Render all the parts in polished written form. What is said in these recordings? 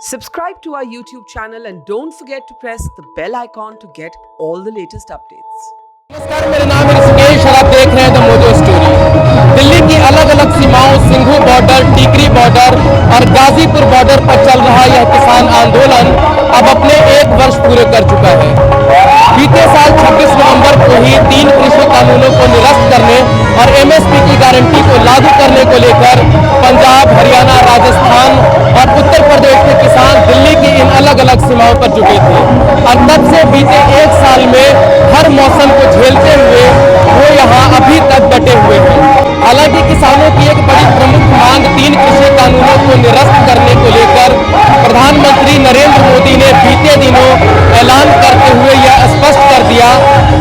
Subscribe to our YouTube channel and don't forget to press the bell icon to get all the latest updates. नमस्कार, मेरा नाम है ऋषिकेश और आप देख रहे हैं द मोजो स्टोरी। दिल्ली की अलग अलग सीमाओं सिंघू बॉर्डर, टीकरी बॉर्डर और गाजीपुर बॉर्डर पर चल रहा यह किसान आंदोलन अब अपने 1 वर्ष पूरे कर चुका है। बीते साल 26 नवंबर को ही 3 कृषि कानूनों को निरस्त करने और एमएसपी की गारंटी को लागू करने को लेकर पंजाब, हरियाणा, राजस्थान और उत्तर प्रदेश के किसान दिल्ली की इन अलग अलग सीमाओं पर जुटे थे और तब से बीते 1 साल में हर मौसम को झेलते हुए वो यहाँ अभी तक डटे हुए हैं। हालांकि किसानों की एक बड़ी प्रमुख मांग 3 कृषि कानूनों को निरस्त करने को लेकर प्रधानमंत्री नरेंद्र मोदी ने बीते दिनों ऐलान करते हुए यह स्पष्ट कर दिया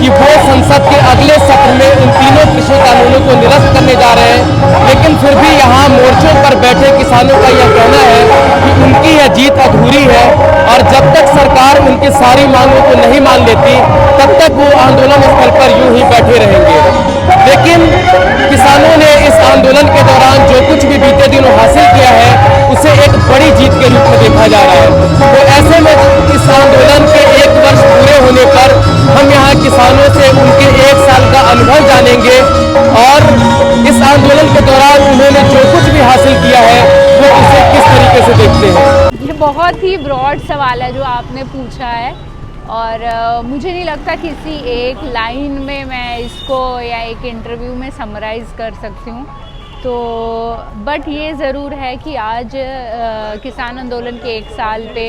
कि वो संसद के अगले सत्र में इन तीनों कृषि कानूनों को निरस्त करने जा रहे हैं। लेकिन फिर भी यहाँ मोर्चों पर बैठे किसानों का यह कहना है कि उनकी यह जीत अधूरी है और जब तक सरकार उनकी सारी मांगों को नहीं मान लेती तब तक वो आंदोलन स्थल पर यूं ही बैठे रहेंगे। लेकिन किसानों ने इस आंदोलन के दौरान जो कुछ भी बीते दिनों हासिल किया है उसे एक बड़ी जीत के रूप में देखा जा रहा है। तो ऐसे में इस आंदोलन के 1 वर्ष पूरे होने पर हम यहाँ किसानों से उनके 1 साल का अनुभव जानेंगे और इस आंदोलन के दौरान उन्होंने जो कुछ भी हासिल किया है वो इसे किस तरीके से देखते हैं। ये बहुत ही ब्रॉड सवाल है जो आपने पूछा है और मुझे नहीं लगता किसी एक लाइन में मैं इसको या एक इंटरव्यू में समराइज़ कर सकती हूँ। तो बट ये ज़रूर है कि आज किसान आंदोलन के 1 साल पे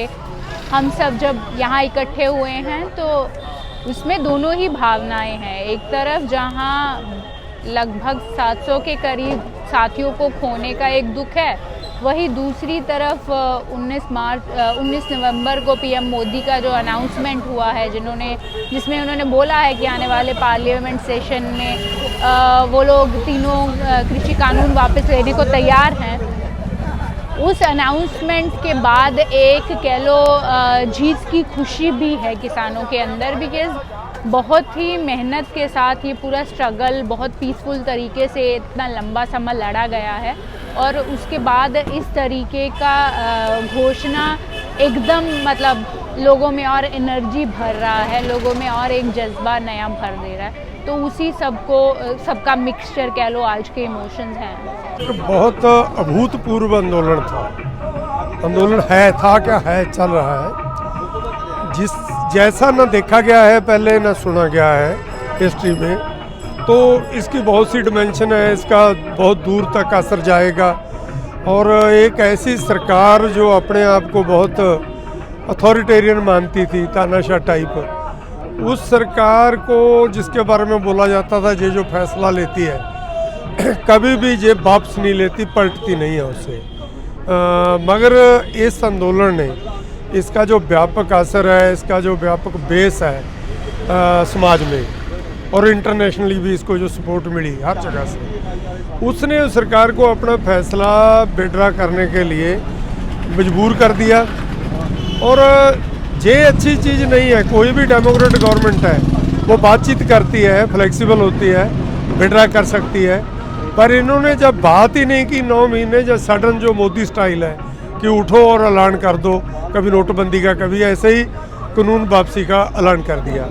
हम सब जब यहाँ इकट्ठे हुए हैं तो उसमें दोनों ही भावनाएं हैं। एक तरफ जहाँ लगभग 700 के करीब साथियों को खोने का एक दुख है, वही दूसरी तरफ 19 नवंबर को पीएम मोदी का जो अनाउंसमेंट हुआ है जिसमें उन्होंने बोला है कि आने वाले पार्लियामेंट सेशन में वो लोग तीनों कृषि कानून वापस लेने को तैयार हैं। उस अनाउंसमेंट के बाद एक कह लो जीत की खुशी भी है किसानों के अंदर, बिकॉज़ बहुत ही मेहनत के साथ ये पूरा स्ट्रगल बहुत पीसफुल तरीके से इतना लंबा समय लड़ा गया है और उसके बाद इस तरीके का घोषणा एकदम मतलब लोगों में और एनर्जी भर रहा है, लोगों में और एक जज्बा नया भर दे रहा है। तो उसी सबका मिक्सचर कह लो आज के इमोशंस हैं। बहुत अभूतपूर्व आंदोलन था। आंदोलन चल रहा है जैसा न देखा गया है पहले, न सुना गया है हिस्ट्री में। तो इसकी बहुत सी डिमेंशन है, इसका बहुत दूर तक असर जाएगा और एक ऐसी सरकार जो अपने आप को बहुत अथॉरिटेरियन मानती थी, तानाशाह टाइप, उस सरकार को जिसके बारे में बोला जाता था ये जो फैसला लेती है कभी भी ये वापस नहीं लेती, पलटती नहीं है उससे। मगर इस आंदोलन ने, इसका जो व्यापक असर है, इसका जो व्यापक बेस है समाज में और इंटरनेशनली भी इसको जो सपोर्ट मिली हर जगह से, उसने उस सरकार को अपना फैसला विड्रा करने के लिए मजबूर कर दिया। और ये अच्छी चीज़ नहीं है। कोई भी डेमोक्रेट गवर्नमेंट है वो बातचीत करती है, फ्लेक्सिबल होती है, विड्रा कर सकती है। पर इन्होंने जब बात ही नहीं की 9 महीने, जब सडन जो मोदी स्टाइल है कि उठो और ऐलान कर दो, कभी नोटबंदी का, कभी ऐसे ही कानून वापसी का ऐलान कर दिया।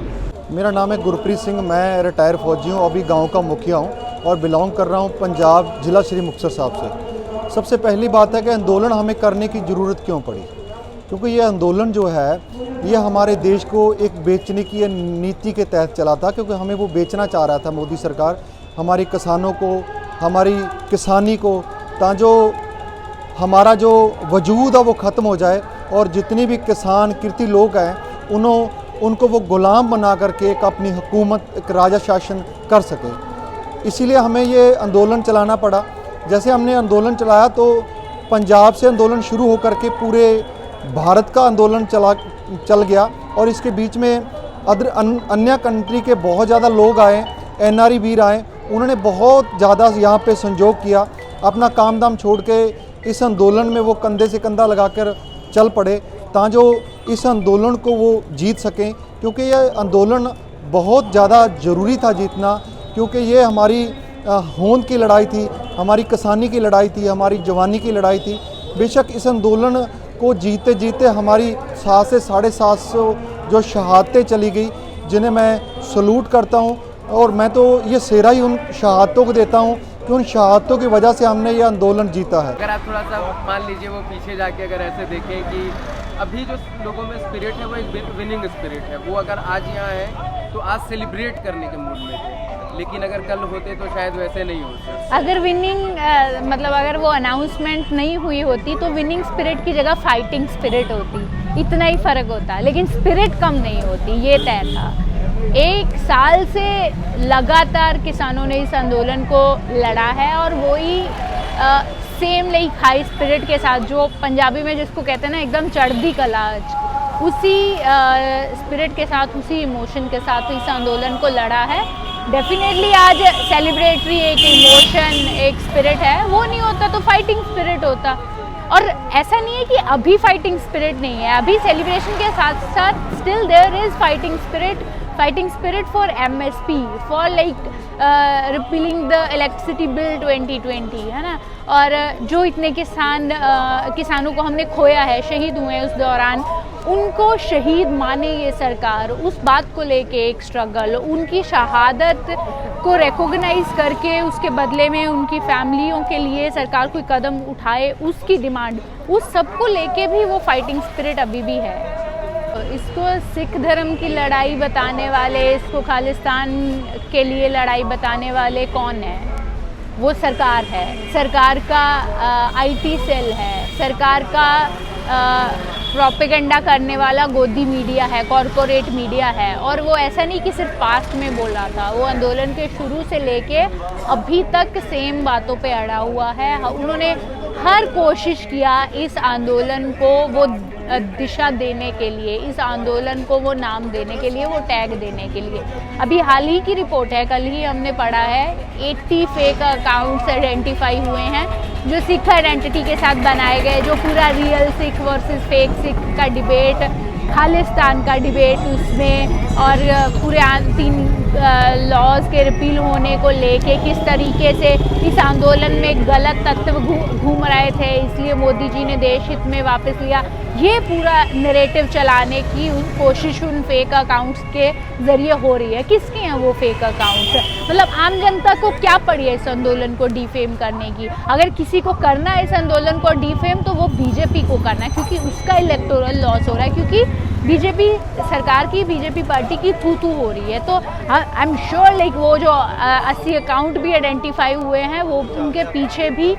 मेरा नाम है गुरप्रीत सिंह, मैं रिटायर फौजी हूँ, अभी गांव का मुखिया हूँ और बिलोंग कर रहा हूँ पंजाब, जिला श्री मुक्तसर साहब से। सबसे पहली बात है कि आंदोलन हमें करने की ज़रूरत क्यों पड़ी, क्योंकि ये आंदोलन जो है ये हमारे देश को एक बेचने की नीति के तहत चला था, क्योंकि हमें वो बेचना चाह रहा था मोदी सरकार हमारी किसानों को, हमारी किसानी को, ताजो हमारा जो वजूद है वो ख़त्म हो जाए और जितनी भी किसान कृति लोग हैं उनको वो गुलाम बना करके एक अपनी हुकूमत, एक राजा शासन कर सके। इसीलिए हमें ये आंदोलन चलाना पड़ा। जैसे हमने आंदोलन चलाया तो पंजाब से आंदोलन शुरू होकर के पूरे भारत का आंदोलन चल गया और इसके बीच में अन्य कंट्री के बहुत ज़्यादा लोग आए, एनआरई वीर आए, उन्होंने बहुत ज़्यादा यहाँ पे संजोग किया, अपना काम धाम छोड़ के इस आंदोलन में वो कंधे से कंधा लगाकर चल पड़े ताजो इस आंदोलन को वो जीत सकें। क्योंकि ये आंदोलन बहुत ज़्यादा ज़रूरी था जीतना, क्योंकि ये हमारी होंद की लड़ाई थी, हमारी किसानी की लड़ाई थी, हमारी जवानी की लड़ाई थी। बेशक इस आंदोलन को जीते जीते हमारी 700 से 750 जो शहादतें चली गई, जिन्हें मैं सलूट करता हूँ। और मैं तो ये सेहरा ही उन शहादतों को देता हूँ कि उन शहादतों की वजह से हमने ये आंदोलन जीता है। अगर आप थोड़ा सा मान लीजिए वो पीछे जाके अगर ऐसे देखें कि अभी जो लोगों में स्पिरिट है वो एक विनिंग स्पिरिट है, वो अगर आज यहाँ है तो आज सेलिब्रेट करने के मूड में थे, लेकिन अगर कल होते तो शायद वैसे नहीं होते। अगर विनिंग मतलब अगर वो अनाउंसमेंट नहीं हुई होती तो विनिंग स्पिरिट की जगह फाइटिंग स्पिरिट होती, इतना ही फ़र्क होता, लेकिन स्पिरिट कम नहीं होती, ये तय था। 1 साल से लगातार किसानों ने इस आंदोलन को लड़ा है और वही सेम लाइक हाई स्पिरिट के साथ, जो पंजाबी में जिसको कहते हैं ना एकदम चढ़दी कला, उसी स्पिरिट के साथ, उसी इमोशन के साथ इस आंदोलन को लड़ा है। डेफिनेटली आज सेलिब्रेटरी एक इमोशन, एक स्पिरिट है, वो नहीं होता तो फाइटिंग स्पिरिट होता। और ऐसा नहीं है कि अभी फाइटिंग स्पिरिट नहीं है, अभी सेलिब्रेशन के साथ साथ still there is fighting spirit for MSP, for like repealing the electricity bill 2020, है ना। और जो इतने किसानों को हमने खोया है, शहीद हुए हैं उस दौरान, उनको शहीद माने ये सरकार, उस बात को लेके एक स्ट्रगल, उनकी शहादत को रिकॉग्नाइज करके उसके बदले में उनकी फैमिलियों के लिए सरकार कोई कदम उठाए, उसकी डिमांड, उस सब को लेके भी वो फाइटिंग स्पिरिट अभी भी है। इसको सिख धर्म की लड़ाई बताने वाले, इसको खालिस्तान के लिए लड़ाई बताने वाले कौन है? वो सरकार है, सरकार का IT सेल है, सरकार का प्रोपेगेंडा करने वाला गोदी मीडिया है, कॉरपोरेट मीडिया है। और वो ऐसा नहीं कि सिर्फ पास्ट में बोला था, वो आंदोलन के शुरू से लेके अभी तक सेम बातों पे अड़ा हुआ है। उन्होंने हर कोशिश किया इस आंदोलन को वो दिशा देने के लिए, इस आंदोलन को वो नाम देने के लिए, वो टैग देने के लिए। अभी हाल ही की रिपोर्ट है, कल ही हमने पढ़ा है, 80 फेक अकाउंट्स आइडेंटिफाई हुए हैं जो सिख आइडेंटिटी के साथ बनाए गए, जो पूरा real Sikh versus fake Sikh का डिबेट, खालिस्तान का डिबेट उसमें, और पूरे 3 लॉज के रिपील होने को लेके किस तरीके से इस आंदोलन में गलत तत्व घूम रहे थे, इसलिए मोदी जी ने देश हित में वापस लिया। ये पूरा नैरेटिव चलाने की कोशिश उन फेक अकाउंट्स के ज़रिए हो रही है। किसके हैं वो फेक अकाउंट्स? मतलब आम जनता को क्या पड़ी है इस आंदोलन को डिफेम करने की? अगर किसी को करना है इस आंदोलन को डिफेम तो वो BJP को करना है, क्योंकि उसका इलेक्टोरल लॉस हो रहा है, क्योंकि BJP सरकार की, BJP पार्टी की थू हो रही है। तो आई एम श्योर लाइक वो जो 80 अकाउंट भी आइडेंटिफाई हुए हैं, वो उनके पीछे भी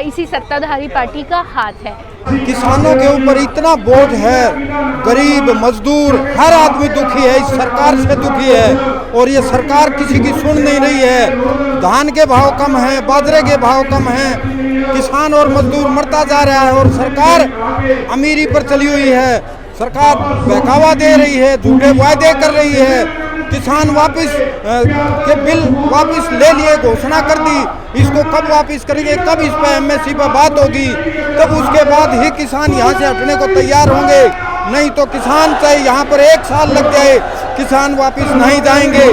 इसी सत्ताधारी पार्टी का हाथ है। किसानों के ऊपर इतना बोझ है, गरीब मजदूर हर आदमी दुखी है, इस सरकार से दुखी है, और ये सरकार किसी की सुन नहीं रही है। धान के भाव कम हैं, बाजरे के भाव कम हैं, किसान और मजदूर मरता जा रहा है, और सरकार अमीरी पर चली हुई है। सरकार बहकावा दे रही है, झूठे वायदे कर रही है, किसान वापस के बिल वापस ले लिए, घोषणा कर दी, इसको कब वापस करेंगे, कब इस पर MSP पर बात होगी, तब उसके बाद ही किसान यहाँ से हटने को तैयार होंगे। नहीं तो किसान चाहे यहाँ पर 1 साल लग जाए, किसान वापस नहीं जाएंगे।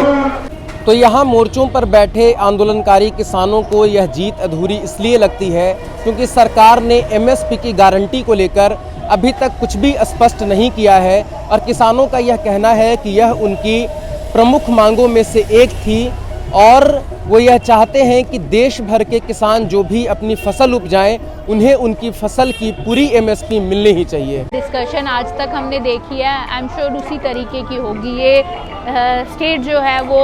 तो यहाँ मोर्चों पर बैठे आंदोलनकारी किसानों को यह जीत अधूरी इसलिए लगती है क्योंकि सरकार ने MSP की गारंटी को लेकर अभी तक कुछ भी स्पष्ट नहीं किया है, और किसानों का यह कहना है कि यह उनकी प्रमुख मांगों में से एक थी, और वो यह चाहते हैं कि देश भर के किसान जो भी अपनी फसल उपजाएं, उन्हें उनकी फसल की पूरी MSP मिलनी ही चाहिए। डिस्कशन आज तक हमने देखी है, आई एम श्योर उसी तरीके की होगी। ये स्टेट जो है वो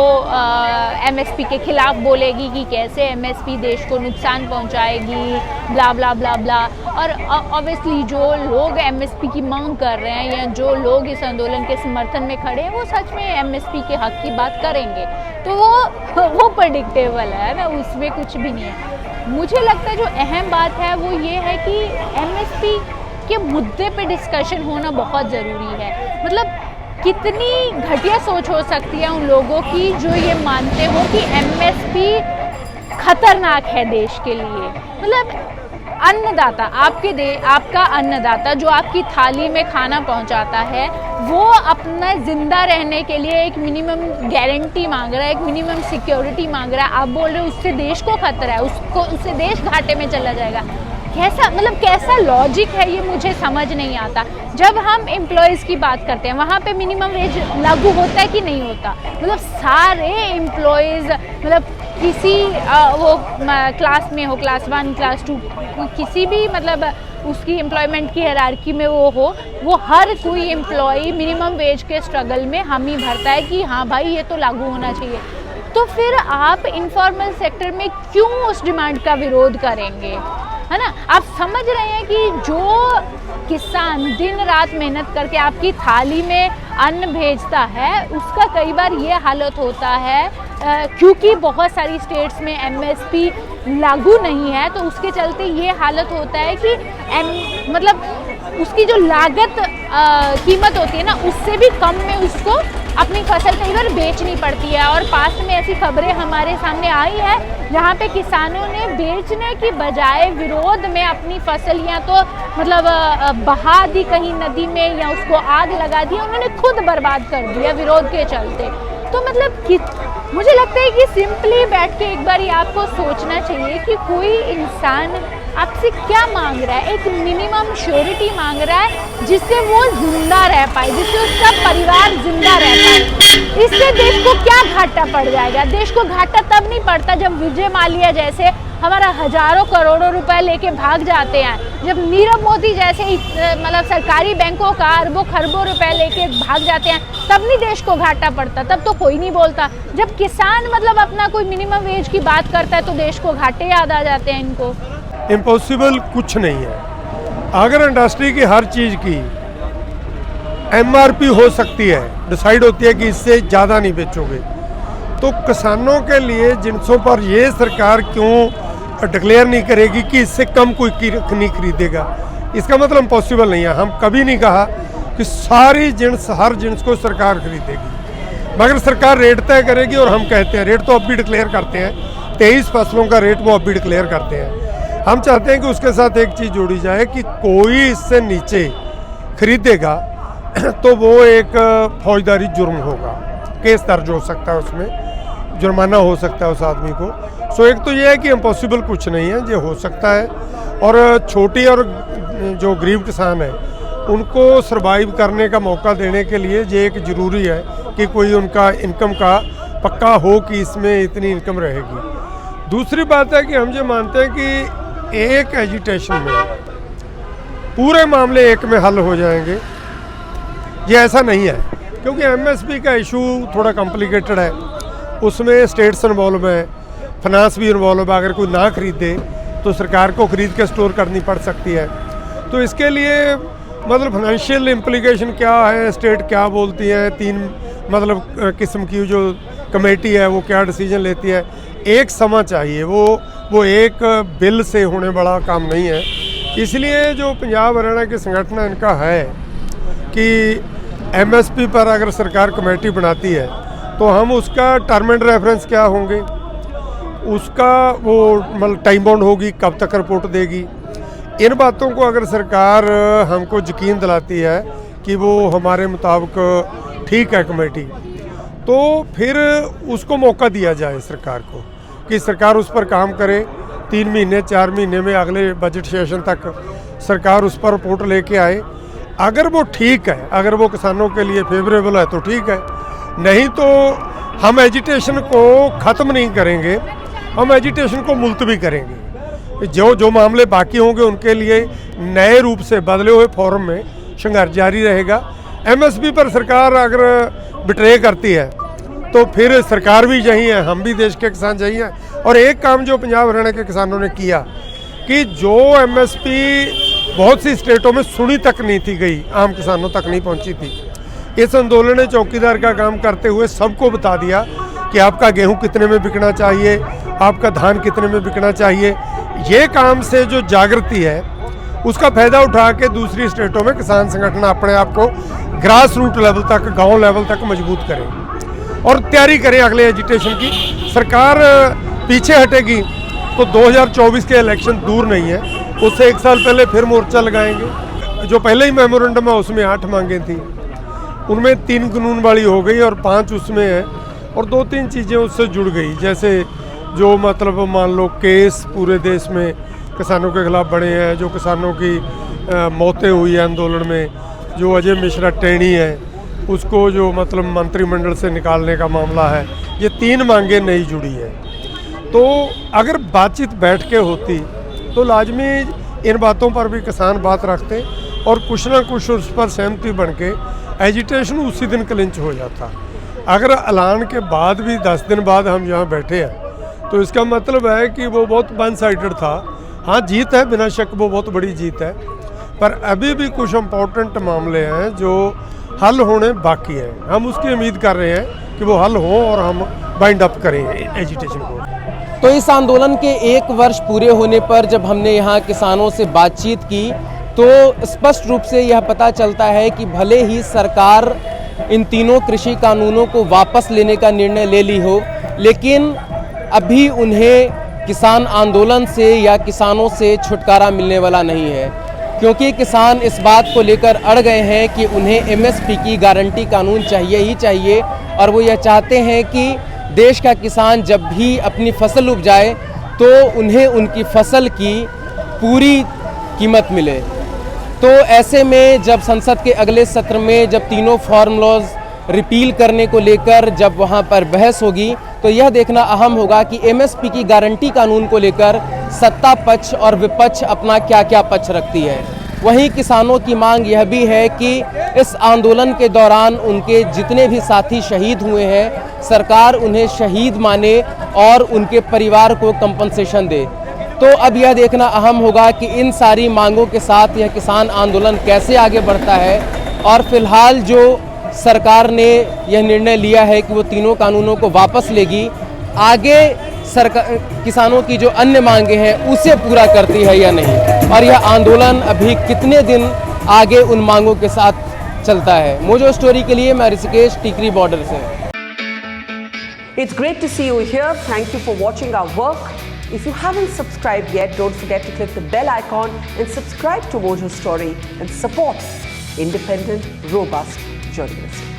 MSP के खिलाफ बोलेगी कि कैसे MSP देश को नुकसान पहुंचाएगी, ब्ला ब्ला ब्ला ब्ला। और ऑब्वियसली जो लोग MSP की मांग कर रहे हैं या जो लोग इस आंदोलन के समर्थन में खड़े हैं, वो सच में MSP के हक की बात करेंगे, तो वो प्रेडिक्टेबल है ना, उसमें कुछ भी नहीं है। मुझे लगता है जो अहम बात है वो ये है कि MSP के मुद्दे पे डिस्कशन होना बहुत ज़रूरी है। मतलब कितनी घटिया सोच हो सकती है उन लोगों की जो ये मानते हो कि MSP खतरनाक है देश के लिए। मतलब अन्नदाता, आपका अन्नदाता जो आपकी थाली में खाना पहुंचाता है, वो अपना ज़िंदा रहने के लिए एक मिनिमम गारंटी मांग रहा है, एक मिनिमम सिक्योरिटी मांग रहा है। आप बोल रहे हो उससे देश को खतरा है, उससे देश घाटे में चला जाएगा। कैसा लॉजिक है ये मुझे समझ नहीं आता। जब हम एम्प्लॉयज़ की बात करते हैं वहाँ पे मिनिमम वेज लागू होता है कि नहीं होता? मतलब सारे एम्प्लॉयज़, मतलब किसी वो क्लास में हो, क्लास 1 क्लास 2, किसी भी मतलब उसकी एम्प्लॉयमेंट की हायरार्की में वो हर कोई एम्प्लॉय मिनिमम वेज के स्ट्रगल में हामी भरता है कि हाँ भाई ये तो लागू होना चाहिए। तो फिर आप इनफॉर्मल सेक्टर में क्यों उस डिमांड का विरोध करेंगे, है ना? आप समझ रहे हैं कि जो किसान दिन रात मेहनत करके आपकी थाली में अन्न भेजता है उसका कई बार ये हालत होता है क्योंकि बहुत सारी स्टेट्स में एमएसपी लागू नहीं है, तो उसके चलते ये हालत होता है कि मतलब उसकी जो लागत कीमत होती है ना उससे भी कम में उसको अपनी फसल कई बार बेचनी पड़ती है। और पास में ऐसी खबरें हमारे सामने आई है जहाँ पे किसानों ने बेचने की बजाय विरोध में अपनी फसल या तो मतलब बहा दी कहीं नदी में या उसको आग लगा दी, उन्होंने खुद बर्बाद कर दिया विरोध के चलते। तो मतलब मुझे लगता है कि सिंपली बैठ के एक बार आपको सोचना चाहिए कि कोई इंसान आपसे क्या मांग रहा है। एक मिनिमम श्योरिटी मांग रहा है जिससे वो जिंदा रह पाए, जिससे उसका परिवार जिंदा रह पाए। इससे देश को क्या घाटा पड़ जाएगा? देश को घाटा तब नहीं पड़ता जब विजय माल्या जैसे हमारा हजारों करोड़ों रुपए लेके भाग जाते हैं, जब नीरव मोदी जैसे मतलब सरकारी बैंकों का अरबों खरबों रुपए लेके भाग जाते हैं, तब नहीं देश को घाटा पड़ता, तब तो कोई नहीं बोलता। जब किसान मतलब अपना कोई मिनिमम वेज की बात करता है तो देश को घाटे याद आ जाते हैं इनको। इम्पॉसिबल कुछ नहीं है। अगर इंडस्ट्री की हर चीज़ की एमआरपी हो सकती है, डिसाइड होती है कि इससे ज़्यादा नहीं बेचोगे, तो किसानों के लिए जिनसों पर ये सरकार क्यों डिक्लेयर नहीं करेगी कि इससे कम कोई नहीं खरीदेगा? इसका मतलब इम्पॉसिबल नहीं है। हम कभी नहीं कहा कि सारी जिन्स हर जिन्स को सरकार खरीदेगी, मगर सरकार रेट तय करेगी। और हम कहते हैं रेट तो अब भी डिक्लेयर करते हैं, 23 फसलों का रेट वो अब भी डिक्लेयर करते हैं। हम चाहते हैं कि उसके साथ एक चीज़ जोड़ी जाए कि कोई इससे नीचे खरीदेगा तो वो एक फौजदारी जुर्म होगा, केस दर्ज हो सकता है, उसमें जुर्माना हो सकता है उस आदमी को। सो एक तो ये है कि इम्पॉसिबल कुछ नहीं है, ये हो सकता है। और छोटी और जो गरीब किसान है उनको सर्वाइव करने का मौका देने के लिए ये एक ज़रूरी है कि कोई उनका इनकम का पक्का हो कि इसमें इतनी इनकम रहेगी। दूसरी बात है कि हम ये मानते हैं कि एक एजिटेशन में पूरे मामले एक में हल हो जाएंगे, ये ऐसा नहीं है। क्योंकि एमएसपी का इशू थोड़ा कॉम्प्लिकेटेड है, उसमें स्टेट्स इन्वॉल्व है, फाइनेंस भी इन्वॉल्व है। अगर कोई ना खरीदे तो सरकार को खरीद के स्टोर करनी पड़ सकती है। तो इसके लिए मतलब फाइनेंशियल इम्प्लीकेशन क्या है, स्टेट क्या बोलती है, 3 मतलब किस्म की जो कमेटी है वो क्या डिसीजन लेती है, एक समय चाहिए। वो एक बिल से होने वाला काम नहीं है। इसलिए जो पंजाब हरियाणा के संगठन इनका है कि एमएसपी पर अगर सरकार कमेटी बनाती है तो हम उसका टर्म एंड रेफरेंस क्या होंगे, उसका वो मतलब टाइम बाउंड होगी, कब तक रिपोर्ट देगी, इन बातों को अगर सरकार हमको यकीन दिलाती है कि वो हमारे मुताबिक ठीक है कमेटी, तो फिर उसको मौका दिया जाए सरकार को कि सरकार उस पर काम करे। 3 महीने 4 महीने में अगले बजट सेशन तक सरकार उस पर रिपोर्ट लेके आए। अगर वो ठीक है, अगर वो किसानों के लिए फेवरेबल है तो ठीक है, नहीं तो हम एजिटेशन को ख़त्म नहीं करेंगे, हम एजिटेशन को मुलतवी करेंगे। जो मामले बाकी होंगे उनके लिए नए रूप से बदले हुए फॉर्म में संघर्ष जारी रहेगा। एमएसपी पर सरकार अगर बिट्रे करती है तो फिर सरकार भी यही है, हम भी देश के किसान यही हैं। और एक काम जो पंजाब हरियाणा के किसानों ने किया कि जो एमएसपी बहुत सी स्टेटों में सुनी तक नहीं थी गई, आम किसानों तक नहीं पहुंची थी, इस आंदोलन ने चौकीदार का काम करते हुए सबको बता दिया कि आपका गेहूं कितने में बिकना चाहिए, आपका धान कितने में बिकना चाहिए। ये काम से जो जागृति है उसका फ़ायदा उठा के दूसरी स्टेटों में किसान संगठन अपने आप को ग्रास रूट लेवल तक, गांव लेवल तक मजबूत करें और तैयारी करें अगले एजिटेशन की। सरकार पीछे हटेगी तो 2024 के इलेक्शन दूर नहीं है, उससे 1 साल पहले फिर मोर्चा लगाएंगे। जो पहले ही मेमोरेंडम है उसमें 8 मांगें थी, उनमें 3 कानून वाली हो गई और 5 उसमें है और 2-3 चीज़ें उससे जुड़ गई। जैसे जो मतलब मान लो केस पूरे देश में किसानों के खिलाफ बढ़े हैं, जो किसानों की मौतें हुई हैं आंदोलन में, जो अजय मिश्रा टेणी है उसको जो मतलब मंत्रिमंडल से निकालने का मामला है, ये 3 मांगें नई जुड़ी हैं। तो अगर बातचीत बैठ के होती तो लाजमी इन बातों पर भी किसान बात रखते और कुछ ना कुछ उस पर सहमति बन के एजिटेशन उसी दिन क्लिंच हो जाता। अगर ऐलान के बाद भी 10 दिन बाद हम यहाँ बैठे हैं तो इसका मतलब है कि वो बहुत वन साइडेड था। हाँ, जीत है, बिना शक वो बहुत बड़ी जीत है, पर अभी भी कुछ इम्पोर्टेंट मामले हैं जो हल होने बाकी हैं। हम उसकी उम्मीद कर रहे हैं कि वो हल हों और हम बाइंड अप करें एजिटेशन को। तो इस आंदोलन के 1 वर्ष पूरे होने पर जब हमने यहाँ किसानों से बातचीत की तो स्पष्ट रूप से यह पता चलता है कि भले ही सरकार इन तीनों कृषि कानूनों को वापस लेने का निर्णय ले ली हो, लेकिन अभी उन्हें किसान आंदोलन से या किसानों से छुटकारा मिलने वाला नहीं है, क्योंकि किसान इस बात को लेकर अड़ गए हैं कि उन्हें एमएसपी की गारंटी कानून चाहिए ही चाहिए। और वो यह चाहते हैं कि देश का किसान जब भी अपनी फसल उपजाए तो उन्हें उनकी फसल की पूरी कीमत मिले। तो ऐसे में जब संसद के अगले सत्र में जब तीनों फार्म लॉज रिपील करने को लेकर जब वहां पर बहस होगी तो यह देखना अहम होगा कि एमएसपी की गारंटी कानून को लेकर सत्ता पक्ष और विपक्ष अपना क्या क्या पक्ष रखती है। वहीं किसानों की मांग यह भी है कि इस आंदोलन के दौरान उनके जितने भी साथी शहीद हुए हैं, सरकार उन्हें शहीद माने और उनके परिवार को कंपनसेशन दे। तो अब यह देखना अहम होगा कि इन सारी मांगों के साथ यह किसान आंदोलन कैसे आगे बढ़ता है। और फिलहाल जो सरकार ने यह निर्णय लिया है कि वो तीनों कानूनों को वापस लेगी, आगे सरकार किसानों की जो अन्य मांगे हैं उसे पूरा करती है या नहीं, और यह आंदोलन अभी कितने दिन आगे उन मांगों के साथ चलता है। मोजो स्टोरी के लिए मैं ऋषिकेश, टीकरी बॉर्डर से। It's great to see you here. Thank you for watching our work. If you haven't subscribed yet, don't forget to click the bell icon and subscribe to Mojo Story and support independent, robust journalism.